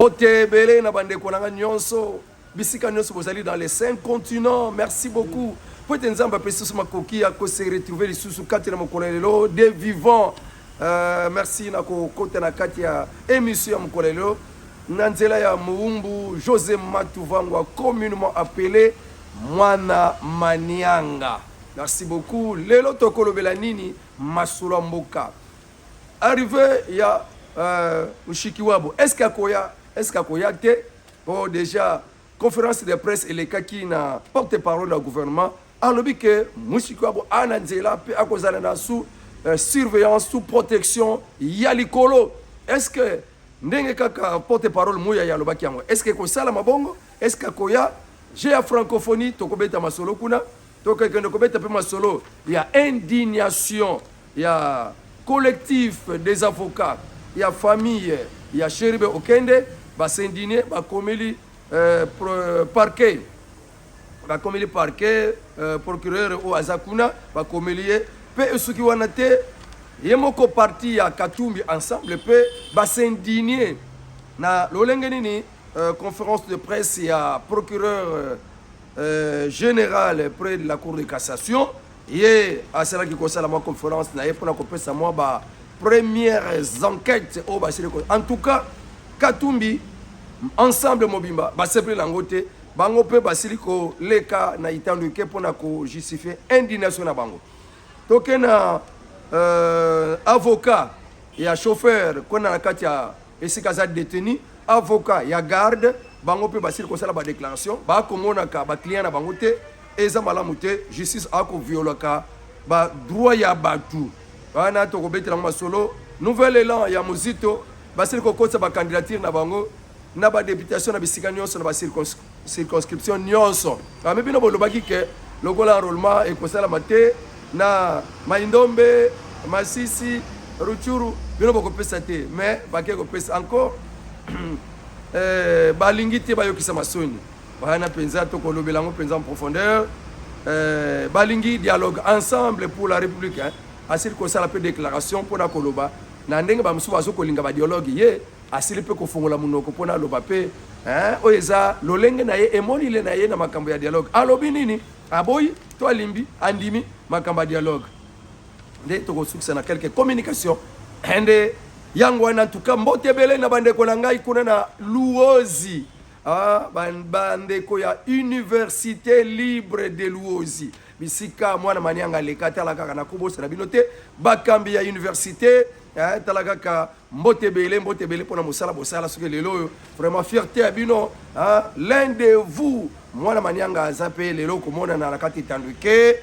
Otebele na bande konanga nyonso. Bisika nyonso bozali dans les 5 continents. Merci beaucoup. Pour te nzamba pesu suma koki ya ko se retrouver lisusu kati na mokolelo des vivants. Merci na ko kota na kati ya émission ya mokolelo. Nanzela ya Muumbu José Matuvangwa, communément appelé Mwana Manianga. Merci beaucoup. Lelo tokolo belanini Masula Mboka. Arrivé ya Ushikiwabo. Est-ce qu'Akoya te pour déjà conférence de presse et les kaki na porte-parole du gouvernement alobi que Mushikiwabo ananzela pe akozala na sous surveillance, sous protection yalikolo. Est-ce que ndenge kaka porte-parole muya ya lobaki yango? Est-ce que kosala mabongo? Est-ce qu'Akoya j'ai la francophonie tokobeta masolo kuna tokende kobeta pe masolo? Il y a indignation, il y a collectif des avocats, il y a famille, il y a Chéribe Okende, va s'indigner, va comméli parquet, procureur au Azakuna, va commélier, pe esuki wanate, yemoko parti ya Katumbi ensemble, pe va s'indigner. Na lolengenini conférence de presse, il y a procureur général près de la Cour de cassation. Et à cela qui concerne la conférence, pour la premières enquêtes au Basile. En tout cas, Katumbi, ensemble Mobimba, Basile Langote, Bangope Basiliko, Leka, Naïtanduke, pour justifier indignation à Bango. Donc, un avocat, il y a chauffeur, qu'on a Katia, et si Kazad détenu, avocat, il y a garde, Bangope Basiliko, c'est la déclaration, Bakomonaka, client à Bangote. Eza malamute justice ako violaka ba droit ya batu wana to ko betela masolo nouvel élan ya muzito basili ko kotsa ba candidature na bango na ba députation na bisika nyonso na ba circonscription nyonso ame bino bolobaki ke lokola enrôlement e kosala mate na Maindombe Masisi Ruchuru bino boko pesa te mais bake ko pesa encore balingi te bayokisa masoni Bahana penza to kolobelango penza en profondeur. Balingi dialogue ensemble pour la République. Asile ko sala pe déclaration pour na koloba. Na ndenge ba musu bazo kolinga ba dialogue ye. Asile pe ko fongola munoko pona loba pe. Oyeza lolenge na ye emoni le na ye na makambo ya dialogue. Alobi nini? Aboyi to alimbi andimi makambo ya dialogue. Nde to ko succès na quelques communications. Ende yango wana en tout cas mbotebele na bande ko na ngai kuna na Luozi. Bandeko ya Université libre de Luozi bisika mwana manianga leka talaka na kubosa na binote bakambi ya université talaka ka mbotebele pona musala bosala soki lelo vraiment fierté à bino l'un de vous mwana manianga azape lelo komona na kati tanduke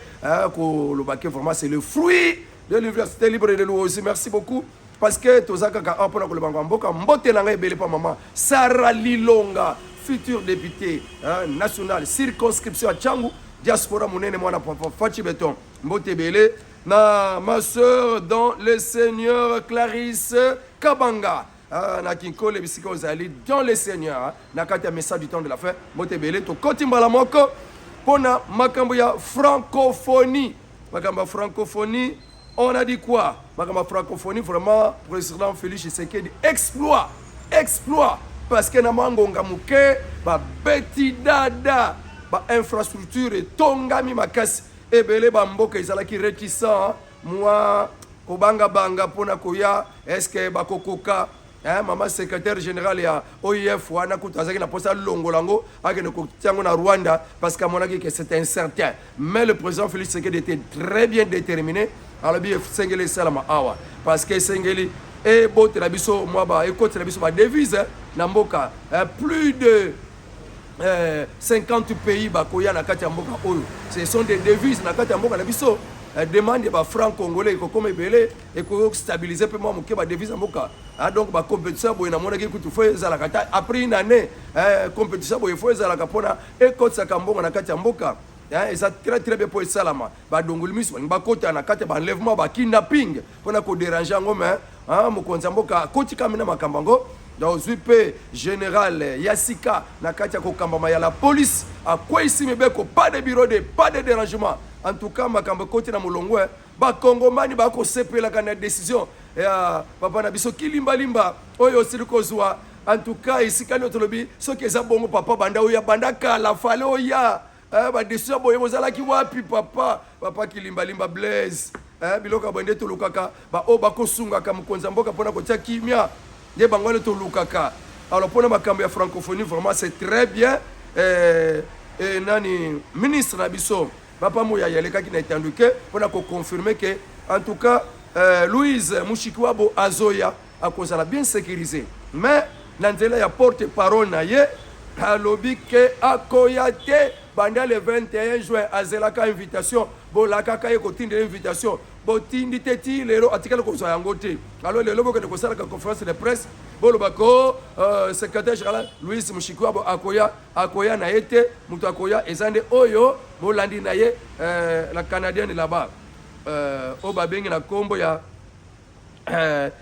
ko lobake vraiment c'est le fruit de l'Université libre de Luozi. Merci beaucoup. Parce que tozaka ka apona ko lobanga mboka mbote na ngai bele pa mama Sarah Lilonga futur député national circonscription à Tchangu diaspora munene mwana papa Fachi Beton mbote bele na ma sœur dans le Seigneur Clarisse Kabanga na kinkole bisika ozali dans le Seigneur na kati ya message du temps de la fin mbote bele to kotimbala moko pona makambo ya francophonie on a dit quoi? Ma francophonie, vraiment, président Félix Tshisekedi, exploit. Parce que Namangonga Mouke, Beti Dada, infrastructure et Tongami Makas, et Bele Bamboka, ils sont réticents. Moi, Kobanga Banga, Pona Koya, est-ce que Bakokoka, maman secrétaire général ya OIF, Wana Koutazaki, na posa Longolango, avec le na Rwanda, parce qu'à mon avis, c'était incertain. Mais le président Félix Tshisekedi était très bien déterminé. Alors bien Sengeli salama awa parce que Sengeli et bote la biso moi ba écoute la biso ba devise na mboka plus de 50 pays ba koya na kati ya mboka oyo ce sont des devises na kati ya mboka na biso demande ba franc congolais ko comme belé et ko stabiliser pe moi moké ba devise na mboka donc ba compétition boy na mona ki kutu fo ezala kata après une année compétition boy fo ezala kapona écoute sa kambonga na kati ya mboka. Et ça très bien pour Salama. Dongulmis, Bakota, Nakate, enlèvement, kidnapping, pour ne déranger en homme, Mokonzamboka, Kotikamina Makambango, dans UP général Yassika, Nakatia Kokambama, la police, à quoi ici, pas de bureau, pas de dérangement. En tout cas, Makambo Kotina na Molongo, Bakongomani, Bako Sepe la décision, et Papa Nabiso Kilimba Limba, Oyo Silikozwa, en tout cas ici quand notre lobby ce que ça bongo papa banda oya banda kala fale oya ba décision boye mozala ki wapi papa kilimbalimba Blaise biloko bande to lukaka ba o ba kosunga ka mukonza mboka pona ko tia kimia de bangole to lukaka. Alors pona makambo ya francophonie vraiment c'est très bien nani ministre Nabiso papa moya yaleka ki na etanduke pona ko confirmer que en tout cas Louise Mushikiwabo azoya a kozala bien sécurisé mais nanzela ya porte parole na ye alobi ke akoya te banda le 21 juin azelaka invitation bolaka ka ye kotinda invitation botindi te ti lelo atikala kozwa yango te alors lelo bokende kosala ka conférence de presse boloba ko secrétaire général Louise Mushikiwabo akoya na ye te mutu akoya ezande oyo molandi na ye la canadienne là-bas au babengi na kombo ya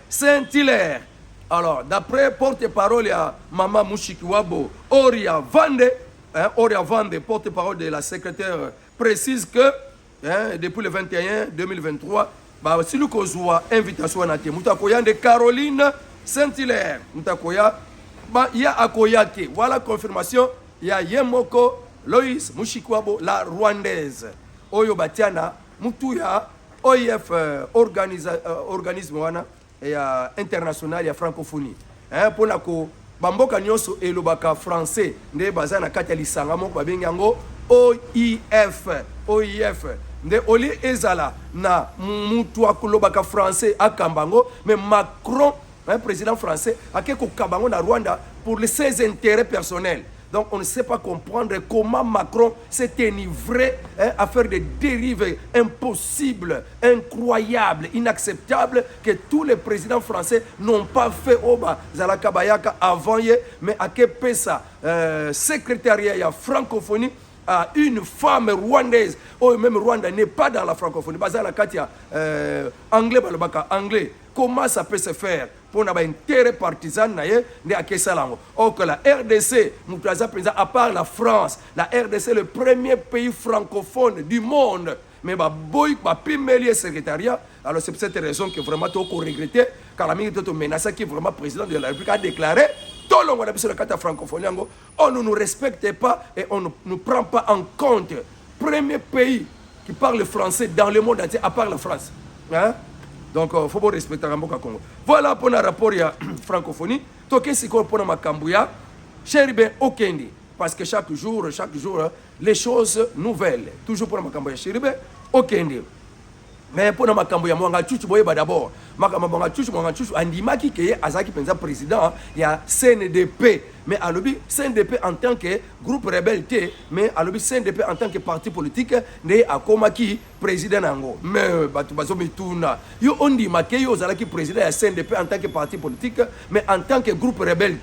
Saint-Hilaire. Alors d'après porte-parole ya Mama Mushikiwabo Oria Vande, porte-parole de la secrétaire, précise que depuis le 21 2023 bah si nous kozwa invitation na te mutakoya de Caroline Saint-Hilaire mutakoya ba ya akoyake voilà confirmation ya Yemoko Loïs Mushikiwabo la rwandaise oyo batiana mutu ya OIF organisme wana ya international ya francophonie pour na ko bamboka nyonso elobaka français nde baza na kati ya lisanga moko babengi yango OIF nde oli ezala na mutu akolobaka français akambango mais Macron président français ake kokambango na Rwanda pour ses intérêts personnels. Donc on ne sait pas comprendre comment Macron s'est enivré à faire des dérives impossibles, incroyables, inacceptables que tous les présidents français n'ont pas fait au Zalaka Bayaka avant hier, mais à Kepesa, secrétariat à francophonie, à une femme rwandaise, ou même Rwanda n'est pas dans la francophonie, Bazala Katia, anglais, balabaka, anglais. Comment ça peut se faire pour n'avoir intérêt partisan ne akesalango. Or que la RDC, à part la France, la RDC est le premier pays francophone du monde. Mais boy, pimelier secrétariat. Alors c'est pour cette raison que vraiment tout regretté, car la ministre de menace qui est vraiment président de la République a déclaré tout le monde sur la carte francophonie, on ne nous respecte pas et on ne nous prend pas en compte. Premier pays qui parle français dans le monde entier, à part la France. Hein? Donc, il faut respecter le Congo. Voilà pour le rapport à la francophonie. Toké Siko pour ma Kambouya, Chéribe Okendi. Parce que chaque jour, les choses nouvelles. Toujours pour ma Kambouya, Chéribe Okendi. Mais pour ma Kambouya, moi, je suis d'abord. Je suis Andimaki qui est Azaki Penza président, il y a CNDP. Mais à l'objet, CNDP en tant que groupe rebelle, mais à l'objet, CNDP en tant que parti politique, né à Komaki, président Nango. Mais, yo on dit que yo Zalaki président à CNDP en tant que parti politique, mais en tant que groupe rebelle.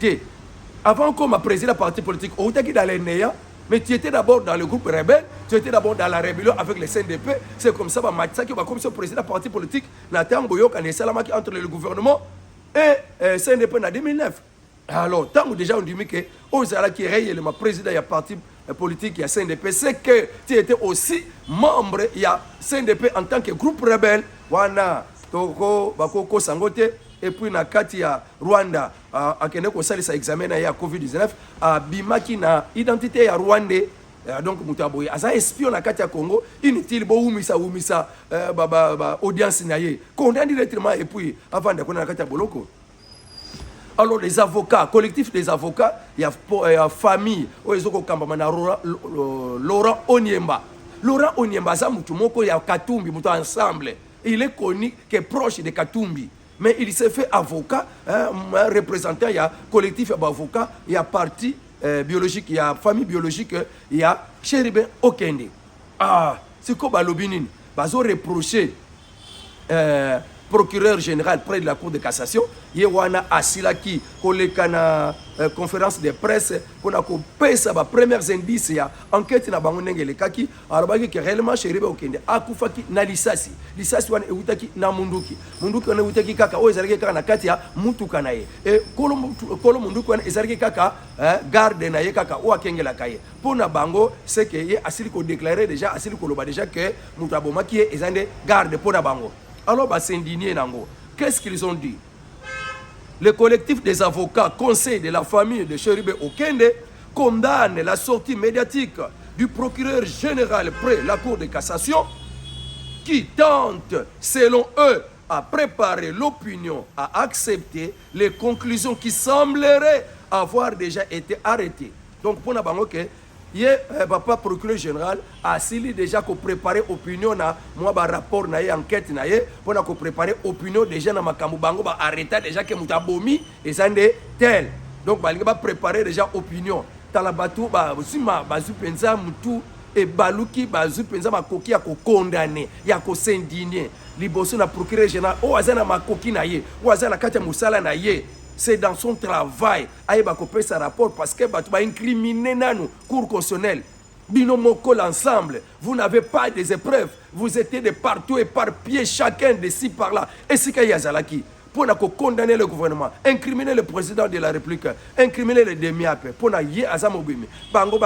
Avant qu'on m'a président parti politique, on était dans les Néa, mais tu étais d'abord dans le groupe rebelle, tu étais d'abord dans la rébellion avec le CNDP. C'est comme ça, qui va comme ce président parti politique, Nathan Boyok, entre le gouvernement et CNDP en 2009. Alors, tant que déjà on dit que Ozala qui est réellement président du parti politique, il y a CNDP, c'est que tu étais aussi membre, il y a CNDP en tant que groupe rebelle, Wana, Toko, Bakoko, Sangote, et puis na kati ya Rwanda, à Keneko Sali sa examen ya COVID-19, à Bimaki na identité ya Rwandais. Donc Moutaboye, asa espion na kati ya Congo, inutile bo umisa audience naye. Condamné directement et puis avant de connaître na kati ya Boloko. Alors les avocats, collectif des avocats, il y a famille, Laurent Onyemba. Laurent Onyemba, ça mutumoko ya Katumbi, mutu ensemble. Il est connu qui est proche de Katumbi. Mais il s'est fait avocat, représentant, il y a collectif d'avocats, il y a parti biologique, il y a famille biologique, il y a Chéribe Okende. Ah, c'est quoi Balobinin? Bazo reproché procureur général près de la Cour de cassation, Yewana Asilaki, Kolekana conférence de presse, pour na pesa ba premiers indices ya enquête na bango ndengele kaki, arabaki que réellement Chéribe Okende akufaki na lisasi wana eutaki na munduki wana eutaki kaka o ezalaki kaka na kati ya mutuka na ye et kolo munduki wana ezalaki kaka garde na ye kaka o akengela kaye pona bango c'est que ye asili ko déclarer déjà asili ko loba déjà que mutu abomaki ye ezande garde pona bango. Alors, bah, c'est indigné, Nango. Qu'est-ce qu'ils ont dit? le collectif des avocats conseil de la famille de Chérubé Okende condamne la sortie médiatique du procureur général près la Cour de cassation qui tente, selon eux, à préparer l'opinion, à accepter les conclusions qui sembleraient avoir déjà été arrêtées. Donc, pour nous, papa procureur général a déjà préparé l'opinion na moi rapport na enquête na pour nous préparer l'opinion déjà na makambo bango ba arrêter déjà que mutabomi et ça tel. Donc, va préparer déjà l'opinion. Dans la bateau, bazu penza mutu et baluki bazu penza makoki ya ko condamner ya ko s'indigner liboso na procureur général o azana makoki na ye o azana kata musala na ye. C'est dans son travail aye ba ko pesa rapport parce que batu ba incriminer nanu cour constitutionnelle binomoko l'ensemble. Vous n'avez pas des épreuves, vous étiez de partout et par pied chacun de ci par là. Et c'est qu'il y a Zalaki pour condamner le gouvernement, incriminer le président de la République, incriminer les demi-apes, pour y azamobimi. Bango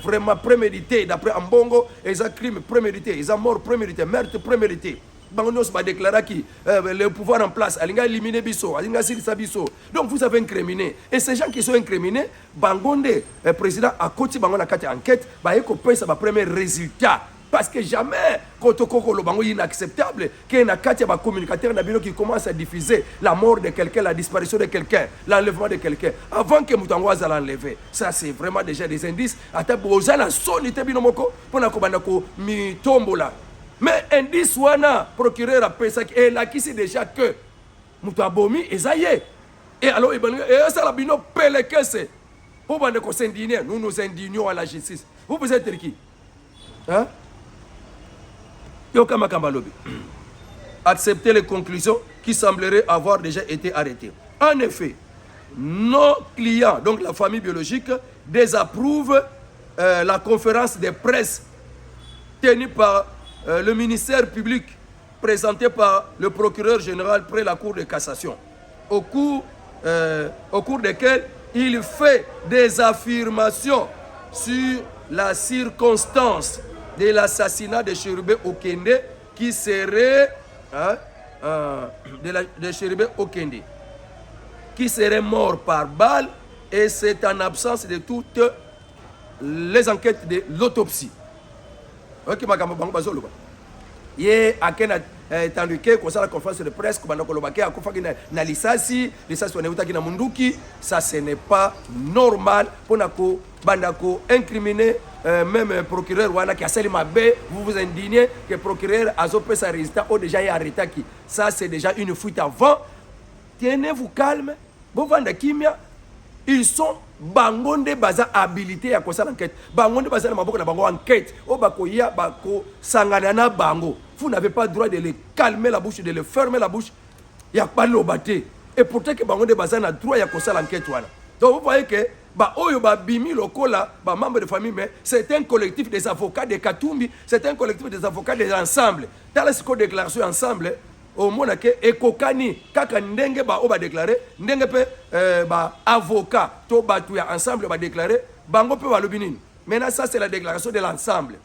vraiment prémédité, d'après Ambongo, ils ont crime prémédité, ils ont mort prémédité, meurtre prémédité. Bango nous va déclarer qui le pouvoir en place, alinga éliminer biso, alinga silisa biso. Donc vous avez incriminé. Et ces gens qui sont incriminés, Bangonde, le président a côté bango na kati enquête, ba yeko pesa ba premier résultat. Parce que jamais, quand on est inacceptable, qu'il y a un communicateur qui commence à diffuser la mort de quelqu'un, la disparition de quelqu'un, l'enlèvement de quelqu'un, avant que Moutangoise l'enlever. Ça, c'est vraiment déjà des indices. Ata bozana sonité binomoko pour nakobanako mi tombola. Mais indice wana procureur a pensé et là qui c'est déjà que Moutabomi et zaye. Et alors et ça la bino peleke c'est pour banako s'indigner. Nous nous indignons à la justice. Vous êtes qui? Hein? Accepter les conclusions qui sembleraient avoir déjà été arrêtées. En effet, nos clients, donc la famille biologique, désapprouvent la conférence de presse tenue par le ministère public, présentée par le procureur général près la Cour de cassation, au cours desquelles il fait des affirmations sur la circonstance de l'assassinat de Chérubé Okende qui serait de Chérubé Okende qui serait mort par balle et c'est en absence de toutes les enquêtes de l'autopsie. Ok, ye akena tanduke kwa la conférence de presse kubanda kolobake akufaki na lisasi waneuta kina munduki. Ça ce n'est pas normal pour nako bandako incriminer même procureur wana qui a sali mabe. Vous vous indignez que procureur azopé sa résultat ou déjà arrêté qui. Ça c'est déjà une fuite avant. Tenez-vous calme, vous vendez kimia. Ils sont bangonde baza habilité à quoi ça l'enquête. Bangonde baza na maboko na bango enquête. O bako ya bako sanganana bango. Vous n'avez pas le droit de les calmer la bouche, de les fermer la bouche. Il n'y a pas de l'obaté. Et pourtant que bangonde baza na droit ya quoi ça l'enquête voilà. Donc vous voyez que oyo bimi lokola membre de famille mais c'est un collectif des avocats de Katumbi, c'est un collectif des avocats des ensembles. Dans la déclaration ensemble au monde que ekokani kaka ndenge ba déclarer ndenge pe avocat to batu ya ensemble ba déclarer bango pe balobi nini. Maintenant ça c'est la déclaration de l'ensemble.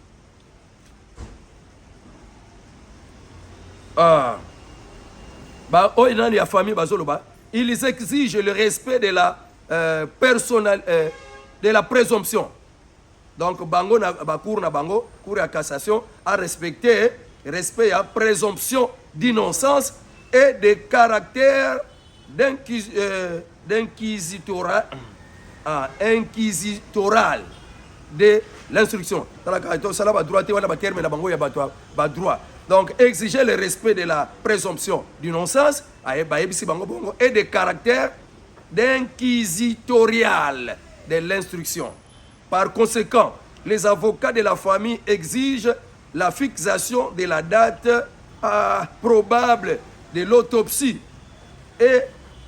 Oyo ya famille bazoloba, ils exigent le respect de la de la présomption. Donc bango na cour na bango cour de cassation a respecté respect à présomption d'innocence et de caractère inquisitorial de l'instruction. Donc exiger le respect de la présomption d'innocence et de caractère d'inquisitorial de l'instruction. Par conséquent, les avocats de la famille exigent la fixation de la date probable de l'autopsie et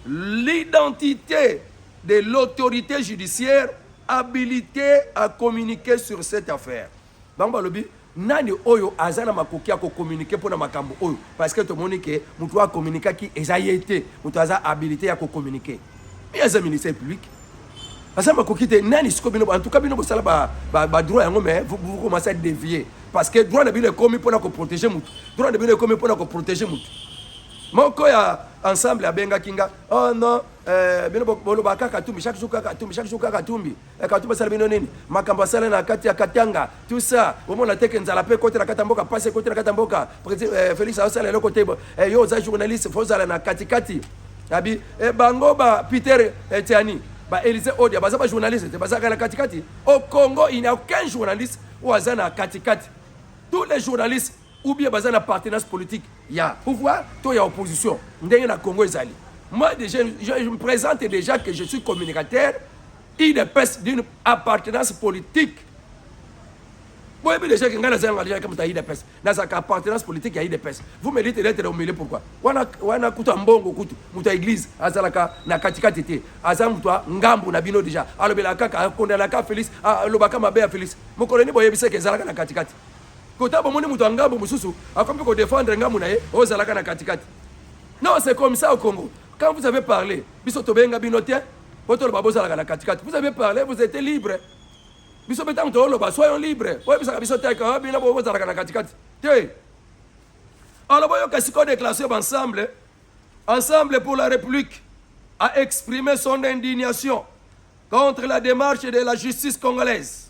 l'identité de l'autorité judiciaire habilitée à communiquer sur cette affaire. Bambalobi, nani oyo azana makoki ko communiquer pour na makambo oyo parce que tout le monde que mutu a communiquer qui ezayete mutu aza habilité à communiquer. Mais az ministère public azana makoki te nani siko bino en tout cas bino bosala ba droit yango mais vous commencez à dévier. Parce que droit de bien commis pour protéger mutu. Droit de bien commis pour protéger mutu. Moko ya ensemble abenga kinga oh non bino bolo baka katumbi chaque jour katumbi katumbi sala bino nini makambo sala na kati ya katanga tout ça au moins la teke nzala pe côté la katamboka passe côté la katamboka Félix sala le côté yo za journaliste faut sala na kati abi bango ba Peter Etiani ba Élysée Odia ba za ba journaliste ba za na kati au Congo il n'y a aucun journaliste ou azana kati tous les journalistes ou bien basé na partenariat politique, il y a pouvoir, il y a opposition. Dans Congo ezali. Moi déjà je me présente déjà que je suis communicateur IDPS d'une appartenance politique. Moi déjà que ngana zanga déjà comme ta IDPS. Dans sa appartenance politique il y a IDPS. Vous me dites d'être au milieu pourquoi? Wana kuta mbongo kutu muta église azalaka na katikati te. Azam toi ngambu na bino déjà. Alobela kaka kondala Félix, lobaka mabe Félix. Mokoloni boyebise ke zalaka na katikati. Kota bomoni mutu ngambu mususu akombe ko défendre ngambu na ye ozalaka na katikati. Non, c'est comme ça au Congo. Quand vous avez parlé, biso tobenga binotia, potolo babozalaka na katikati. Vous avez parlé, vous êtes libre. Biso betang to loba soyons libres. Ouais biso biso teka bina bozalaka na katikati. Tiens. Alors boyo kasiko déclaration ensemble pour la République a exprimé son indignation contre la démarche de la justice congolaise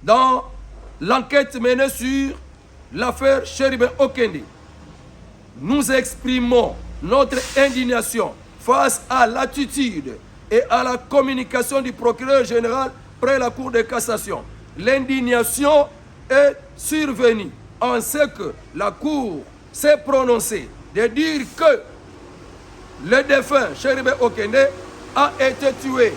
dans l'enquête menée sur l'affaire Cherubin Okende. Nous exprimons notre indignation face à l'attitude et à la communication du procureur général près la Cour de cassation. L'indignation est survenue en ce que la Cour s'est prononcée de dire que le défunt Cherubin Okende a été tué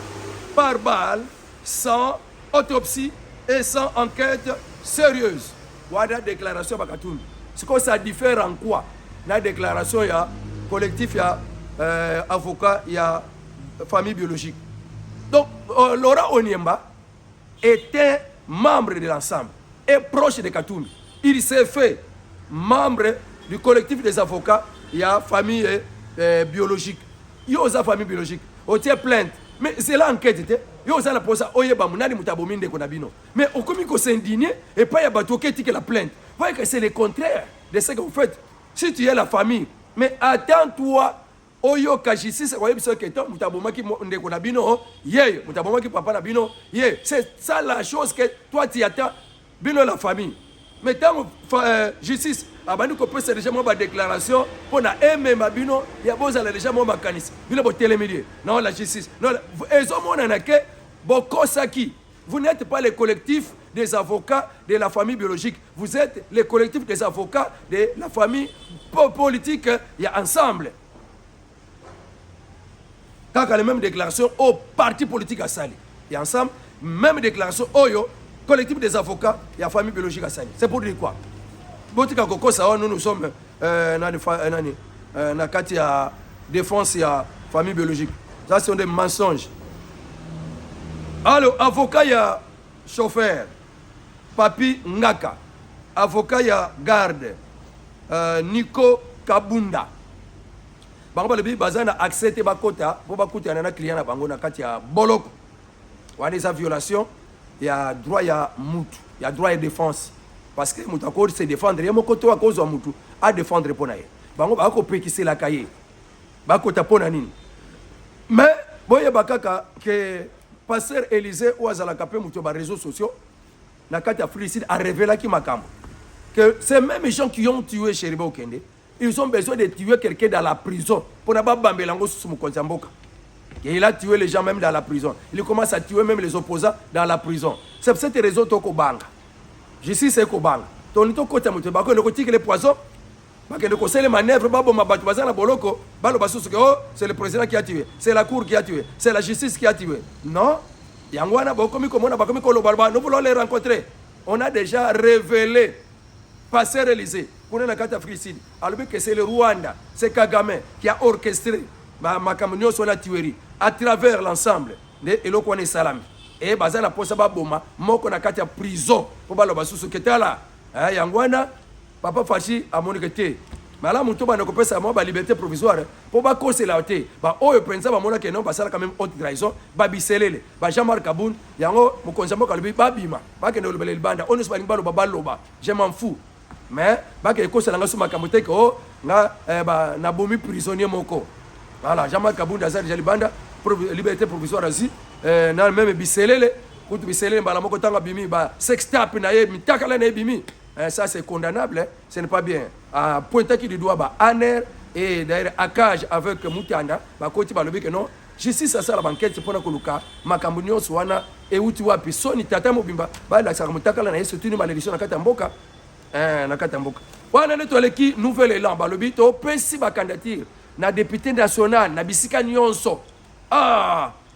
par balle sans autopsie et sans enquête sérieuse. Voilà déclaration Bakatumbi. C'est que ça diffère en quoi? La déclaration, il y a collectif, il y a avocat, il y a famille biologique. Donc, Laurent Onyemba était membre de l'ensemble et proche de Katumbi. Il s'est fait membre du collectif des avocats, il y a famille biologique. Il y a aussi famille biologique. On tient plainte. Mais c'est l'enquête. Il y a aussi la pose mais au commis qu'on s'indigne et pas il y a bateau qui la plainte. Vous voyez que c'est le contraire de ce que vous faites. Si tu es la famille, mais attends-toi. Oyo kajisi c'est quoi que toi mutaboma ki ndeko na bino ye mutaboma ki papa na bino ye c'est ça la chose que toi tu attends bino la famille. Mais tant justice abandi ko pesa déjà moi ba déclaration pour na MMA bino ya boza la déjà moi makanisi bino bo télémédier non la justice non ezo mona na ke bokosaki. Vous n'êtes pas le collectif des avocats de la famille biologique, vous êtes le collectif des avocats de la famille politique, il y a ensemble. Quand il y a les mêmes déclarations au parti politique à Sali, il y a ensemble, même déclaration au collectif des avocats, il y a famille biologique à Sali. C'est pour dire quoi? Nous sommes dans la défense et la famille biologique. Ça, c'est des mensonges. Alors, avocat, il y a chauffeur, Papi Ngaka, avocat, il y a garde, Nico Kabunda. Bango le bi bazana accepté bakota pour bakuta na client na bango na kati ya boloko. Wana eza violation, il y a droit ya mutu, il y a droit à défense parce que mutu akodi se défendre yemo koto akozo mutu a défendre pona ye. Bango ba ko pekisi la kaye. Bakota pona nini? Mais boye bakaka que pasteur Élysée ou azala kapé mutu ba réseaux sociaux na kati ya Fricide a révélé ki makambo que ces mêmes gens qui ont tué Cherubin Okende, ils ont besoin de tuer quelqu'un dans la prison pour ne pas bambelango sous Mokonzamboka. Il a tué les gens même dans la prison. Il commence à tuer même les opposants dans la prison. C'est pour cette raison que banga. Je suis c'est Kobanga. Ton to côté moto bako le côté les poisons. Bako le conseil les manœuvres babo mabatu bazana boloko, balo basu oh, c'est le président qui a tué, c'est la cour qui a tué, c'est la justice qui a tué. Non. Yangwana bako mi komona bako mi kolo barba, nous voulons les rencontrer. On a déjà révélé pasteur Élysée. Pour la carte Fricide, alors que c'est le Rwanda, c'est Kagame qui a orchestré ma camion sur la tuerie à travers l'ensemble de Elokwane Salami. Et bazan la posa baboma, moko na kati ya prison pour balo basusu ketala. Yangwana papa Fachi a monikete. Mais là muto ba na kopesa mo ba liberté provisoire pour ba kosela te. Ba oyo penza ba mona ke non ba sala quand même haute trahison, ba biselele, ba Jean-Marc Kaboun, yango mukonza mo kalubi ba bima. Ba ke no le banda, on se ba ngalo ba baloba. Je m'en fous. mais bake ekosala nga so makambo te ke o nga nabomi prisonnier moko. Voilà, Jean-Marc Kabunda aza déjà libanda liberté provisoire asi na même biselele kutu biselele mbala moko tanga bimi ba sextape na ye mitakala na ye bimi. Ça c'est condamnable, hein? Ce n'est pas bien. Pointer qui du doigt Aner et d'ailleurs Akage avec Moutanda, côté balobi que non, justice ça la banquette pour na koluka, makambo nyonso wana e uti wapi soni tata mobimba, ba la saka mutakala na ye surtout ni malédiction na katamboka. Na katamboka. Wana le toleki nouvel élan balobi to pesi ba candidature na député national na bisika nyonso.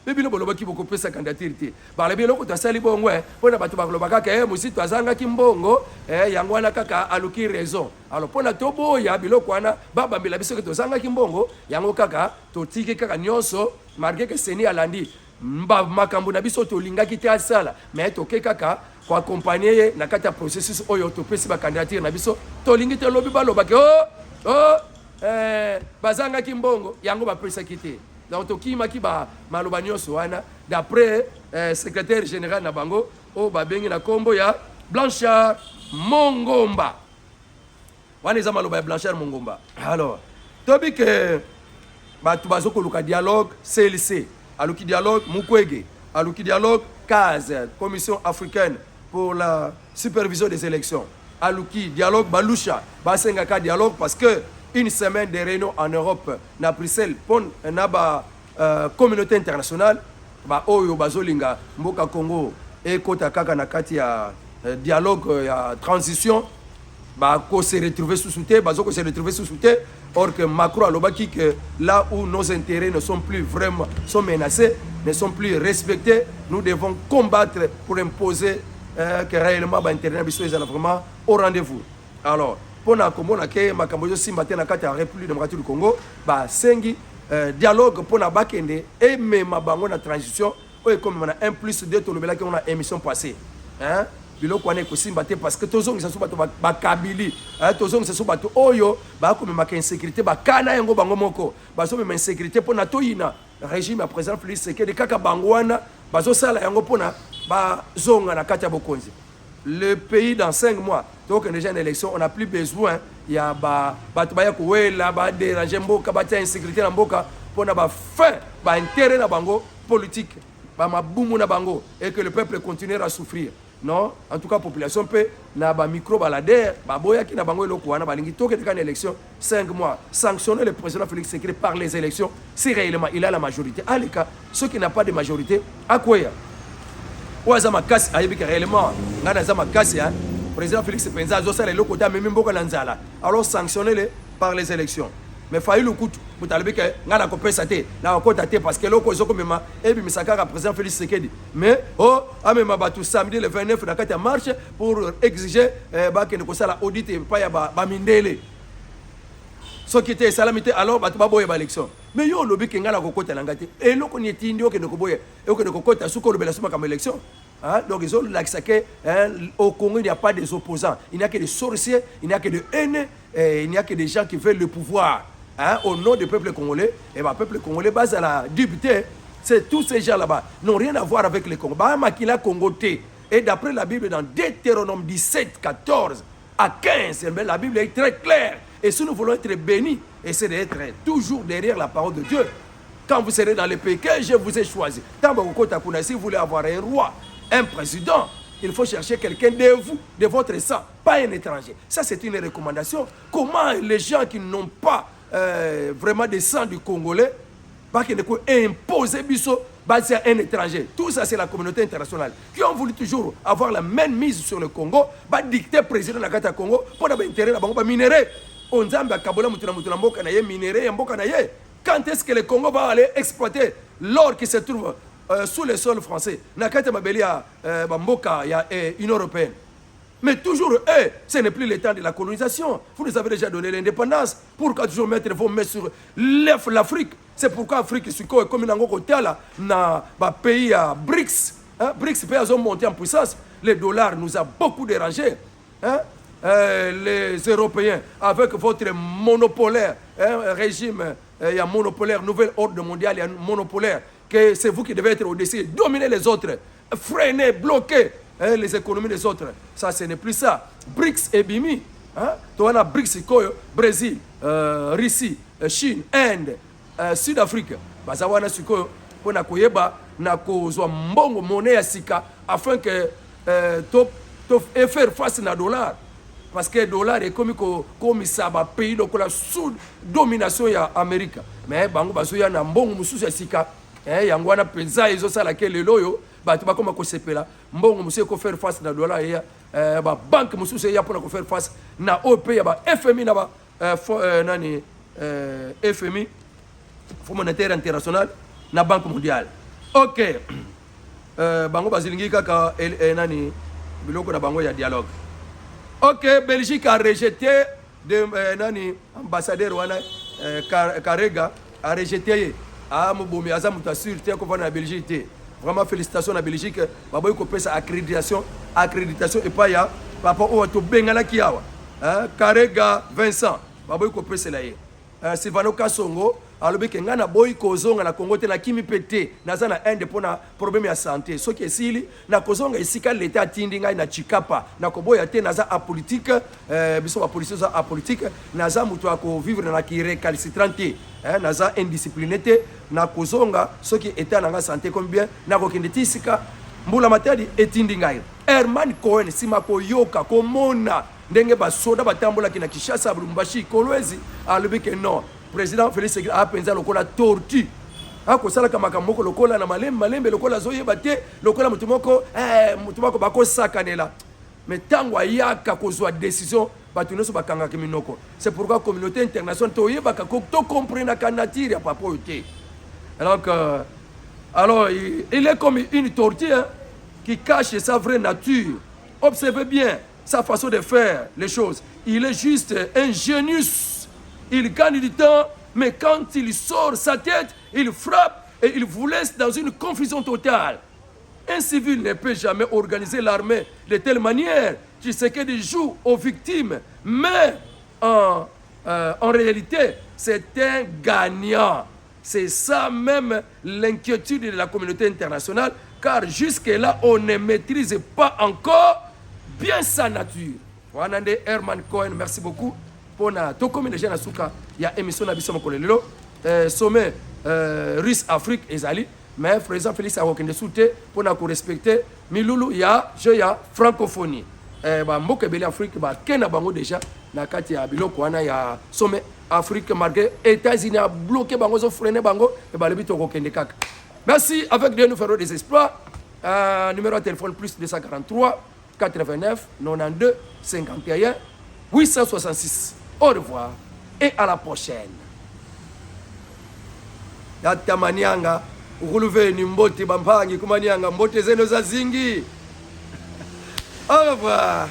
Bébé boloba ki boko pesa candidature te. Balobi loko to sali bongo pona bato bakoloba kaka musito azanga kimbongo yango wana kaka aluki raison. Alors pona to boya biloko wana baba mbela biso ke to zanga kimbongo yango kaka to tiki kaka nyonso marqué que seni alandi makambo na biso to lingaki te asala mais to ke kaka ko accompagner na kata processus oyo to pesi ba candidature na biso to lingi te lobi baloba ke bazanga kimbongo yango ba pesa kite. Donc tokima ki ba maloba nyonso wana d'après secrétaire général na bango o babengi na kombo ya Blanchard Mongomba. Wana eza maloba ya Blanchard Mongomba. Alors tobi ke batu bazoko luka dialogue CLC aluki dialogue Mukwege aluki dialogue CAS Commission africaine pour la supervision des élections aluki dialogue Balusha basenga ka dialogue parce que une semaine de réunion en Europe na Bruxelles pour na ba communauté internationale ba oyo bazolinga mboka Congo et kota kaka na kati ya dialogue ya transition ba ko se retrouver sous soute bazoko se retrouver sous soute or que Macron alobaki que là où nos intérêts ne sont plus vraiment sont menacés ne sont plus respectés nous devons combattre pour imposer que réellement ba intérêt biso est vraiment au rendez-vous. Alors pona komona ke makambo yo simba te na kati ya République démocratique du Congo ba sengi dialogue pona bakende et même bango na transition oyo comme na 1+2 to lobela ke on a émission passée hein biloko wana ko simba te parce que tozongisa so bato bakabili tozongisa so bato oyo ba ko mema ka insécurité ba kana yango bango moko ba so mema insécurité pona toyina régime à président Félix Tshisekedi kaka bango wana bazo sala yango pona ba zonga na kati ya bokonzi. Le pays dans 5 mois, donc déjà une élection, on n'a plus besoin. Il y a déranger mboka, insécurité dans mboka pour na fin, intérêt na bango politique, mabumu na bango et que le peuple continue à souffrir. Non, en tout cas population peut na micro balader, boya ki na bango eloko wana balingi toke de élection 5 mois, sanctionner le président Félix Tshisekedi par les élections si réellement il a la majorité. À l'écart, ceux qui n'ont pas de majorité, à quoi Ouaza makasi ayebika réellement ngana za makasi président Félix Penza azosala eloko ta memi mboka na nzala alors sanctionner par les élections mais failli le coup mutalebika ngana kopesa te na kota te parce que loko ezoko mema ebi misakaka président Félix Tshisekedi mais amema batu samedi le 29 na kati ya marche pour exiger bakende kosala audit pa ya ba mindele so qui était salamité alors batu baboye ba élection mais yo lobi ke ngala kokota na ngati eloko ni etindi okende koboye okende kokota suko lobela suma comme élection donc ils ont l'accès au Congo il n'y a pas des opposants il n'y a que des sorciers il n'y a que des haineux il n'y a que des gens qui veulent le pouvoir au nom du peuple congolais et le peuple congolais base à la député c'est tous ces gens là-bas n'ont rien à voir avec les Congo ba makila Congoté et d'après la Bible dans Deutéronome 17 14 à 15 la Bible est très claire. Et si nous voulons être bénis, essayez d'être toujours derrière la parole de Dieu. Quand vous serez dans le pays que je vous ai choisi, si vous voulez avoir un roi, un président, il faut chercher quelqu'un de vous, de votre sang, pas un étranger. Ça, c'est une recommandation. Comment les gens qui n'ont pas vraiment de sang du Congolais, qui ne imposer basé à un étranger. Tout ça, c'est la communauté internationale qui ont voulu toujours avoir la même mise sur le Congo, dicter président de la Congo pour avoir intérêt à minerai. On dit quand est-ce que le Congo va aller exploiter l'or qui se trouve sous le sol français? Il y a une européenne. Mais toujours, ce n'est plus le temps de la colonisation. Vous nous avez déjà donné l'indépendance. Pourquoi toujours mettre vos mains sur l'Afrique? C'est pourquoi l'Afrique, comme dans le pays BRICS, BRICS pays ont monté en puissance. Le dollar nous a beaucoup dérangé. Les Européens, avec votre monopolaire, régime monopolaire, nouvel ordre mondial monopolaire, que c'est vous qui devez être au-dessus, dominer les autres, freiner, bloquer les économies des autres. Ça, ce n'est plus ça. BRICS et BIMI, to wana BRICS koyo Brésil, Russie, Chine, Inde, Sud-Afrique baza wana sikoyo pona koyeba na kozwa mbongo monnaie ya sika afin que to faire face na dollar parce que dollar est comme ça ba pays lokola sous domination ya Amerika mais bango bazoya na mbongo mususu ya sika yango wana penza ezosala ke lelo oyo bato bakoma kosepela mbongo mususu ko faire face na dollar ya ba banque mususu ya pona ko faire face na OP ya ba FMI na ba FMI Fonds monétaire international na Banque mondiale. OK. Bango bazilingi kaka nani biloko na bango ya dialogue. OK, Belgique a rejeté de nani ambassadeur wana Karega a rejeté Mobomi azamuta sur te ko na Belgique. Vraiment félicitations na Belgique. Baboy ko pesa accréditation et pas ya papa o to bengala kiawa. Karega Vincent. Baboy ko pesa la ye. Silvano Kasongo alobi ke ngana boy kozonga na Congo te na kimi pete naza na inde pona problème ya santé soki esili na kozonga esika l'état atindi ngai na chikapa na koboya te naza apolitique biso ba police za apolitique naza mutu ako vivre na ki récalcitrante naza indiscipliné te na kozonga soki état na nga santé comme bien na kokende tisika mbula matadi etindi ngai Herman Cohen sima koyoka komona ndenge basoda batambolaki na Kinshasa Lubumbashi Kolwezi alobi ke non président Félix Tshisekedi a penza lokola tortue akosalaka makambo lokola na malembe lokola zoyeba te lokola mutu moko bakosakanela mais tango ayaka kozwa décision bato nyonso bakangaka minoko c'est pourquoi communauté internationale toyebaka to comprenaka nature ya papa oyo te alors il est comme une tortue qui cache sa vraie nature. Observez bien sa façon de faire les choses. Il est juste ingénieux. Il gagne du temps, mais quand il sort sa tête, il frappe et il vous laisse dans une confusion totale. Un civil ne peut jamais organiser l'armée de telle manière qu'il sait qu'il joue aux victimes. Mais en réalité, c'est un gagnant. C'est ça même l'inquiétude de la communauté internationale, car jusque-là, on ne maîtrise pas encore bien sa nature. Wanande Herman Cohen, merci beaucoup pour na tokomi déjà na suka ya émission na biso mokolelo sommet Russe-Afrique ezali mais président Félix a okende soute pour na ko respecter milulu ya jeu ya francophonie ba mboka beli Afrique ba kena bango déjà na kati ya biloko wana ya sommet Afrique malgré États-Unis a bloqué bango zo freiner bango et ba lebi to okende kaka. Merci, avec Dieu nous ferons des exploits. Numéro de téléphone plus 243 89 92 51 866. Au revoir et à la prochaine. Yata manianga ukuluve ni mbote bampangi kumanianga mbote zeno za zingi. Au revoir.